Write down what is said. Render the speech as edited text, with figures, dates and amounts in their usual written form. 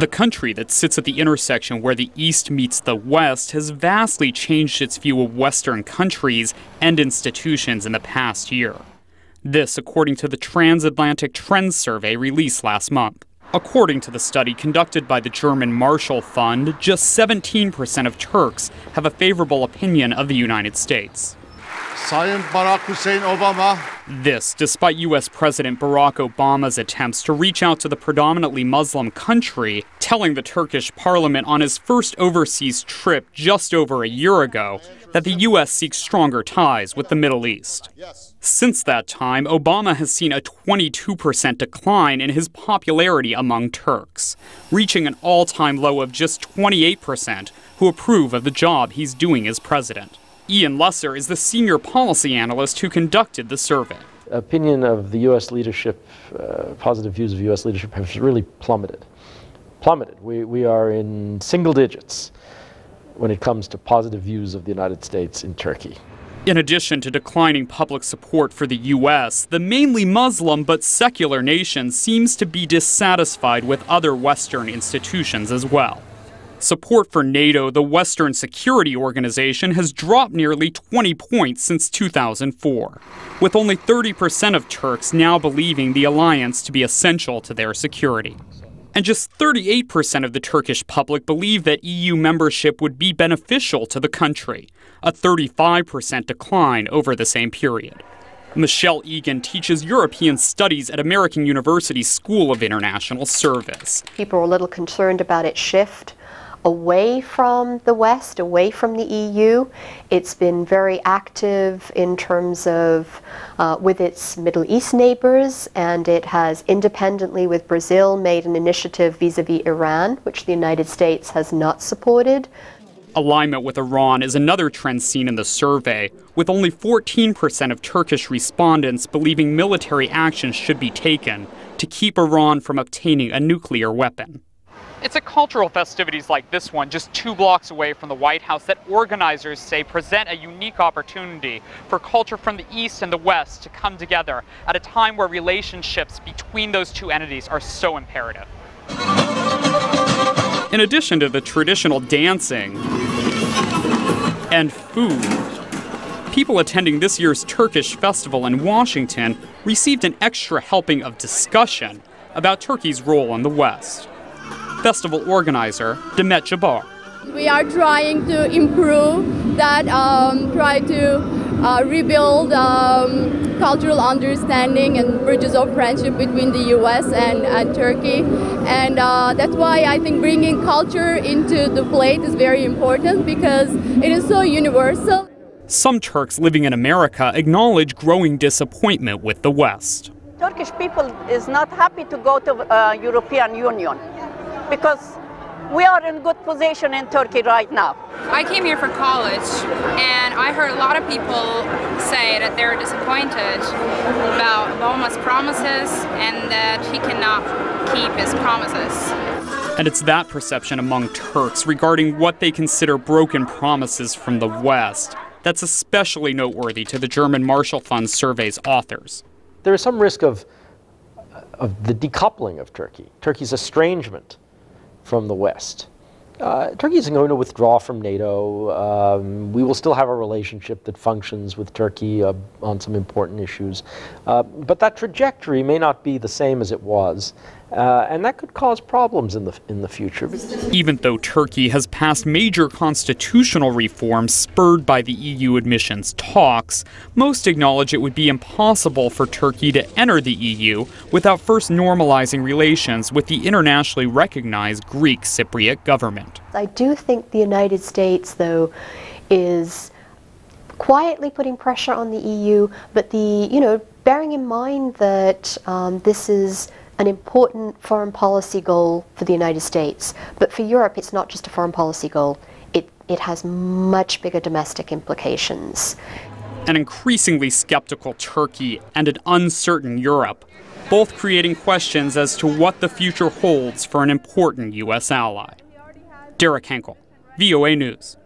The country that sits at the intersection where the East meets the West has vastly changed its view of Western countries and institutions in the past year. This, according to the Transatlantic Trends Survey released last month. According to the study conducted by the German Marshall Fund, just 17% of Turks have a favorable opinion of the United States. Sayın Barack Hussein Obama. This, despite U.S. President Barack Obama's attempts to reach out to the predominantly Muslim country, telling the Turkish parliament on his first overseas trip just over a year ago that the U.S. seeks stronger ties with the Middle East. Since that time, Obama has seen a 22% decline in his popularity among Turks, reaching an all-time low of just 28% who approve of the job he's doing as president. Ian Lesser is the senior policy analyst who conducted the survey. Opinion of the U.S. leadership, positive views of U.S. leadership have really plummeted. We are in single digits when it comes to positive views of the United States in Turkey. In addition to declining public support for the U.S., the mainly Muslim but secular nation seems to be dissatisfied with other Western institutions as well. Support for NATO, the Western security organization, has dropped nearly 20 points since 2004, with only 30% of Turks now believing the alliance to be essential to their security. And just 38% of the Turkish public believe that EU membership would be beneficial to the country, a 35% decline over the same period. Michelle Egan teaches European Studies at American University's School of International Service. People are a little concerned about its shift away from the West, away from the EU. It's been very active in terms of with its Middle East neighbors, and it has independently with Brazil made an initiative vis-a-vis Iran, which the United States has not supported. Alignment with Iran is another trend seen in the survey, with only 14% of Turkish respondents believing military action should be taken to keep Iran from obtaining a nuclear weapon. It's at cultural festivities like this one, just 2 blocks away from the White House, that organizers say present a unique opportunity for culture from the East and the West to come together at a time where relationships between those two entities are so imperative. In addition to the traditional dancing and food, people attending this year's Turkish festival in Washington received an extra helping of discussion about Turkey's role in the West. Festival organizer Demet Jabbar. We are trying to improve that, try to rebuild cultural understanding and bridges of friendship between the U.S. and Turkey. And that's why I think bringing culture into the plate is very important, because it is so universal. Some Turks living in America acknowledge growing disappointment with the West. Turkish people is not happy to go to European Union, because we are in good position in Turkey right now. I came here for college, and I heard a lot of people say that they're disappointed about Obama's promises and that he cannot keep his promises. And it's that perception among Turks regarding what they consider broken promises from the West that's especially noteworthy to the German Marshall Fund survey's authors. There is some risk of the decoupling of Turkey, Turkey's estrangement from the West. Turkey isn't going to withdraw from NATO. We will still have a relationship that functions with Turkey on some important issues. But that trajectory may not be the same as it was. And that could cause problems in the future. Even though Turkey has passed major constitutional reforms spurred by the EU admissions talks, most acknowledge it would be impossible for Turkey to enter the EU without first normalizing relations with the internationally recognized Greek Cypriot government. I do think the United States, though, is quietly putting pressure on the EU, but bearing in mind that this is an important foreign policy goal for the United States. But for Europe, it's not just a foreign policy goal. It has much bigger domestic implications. An increasingly skeptical Turkey and an uncertain Europe, both creating questions as to what the future holds for an important U.S. ally. Derek Henkle, VOA News.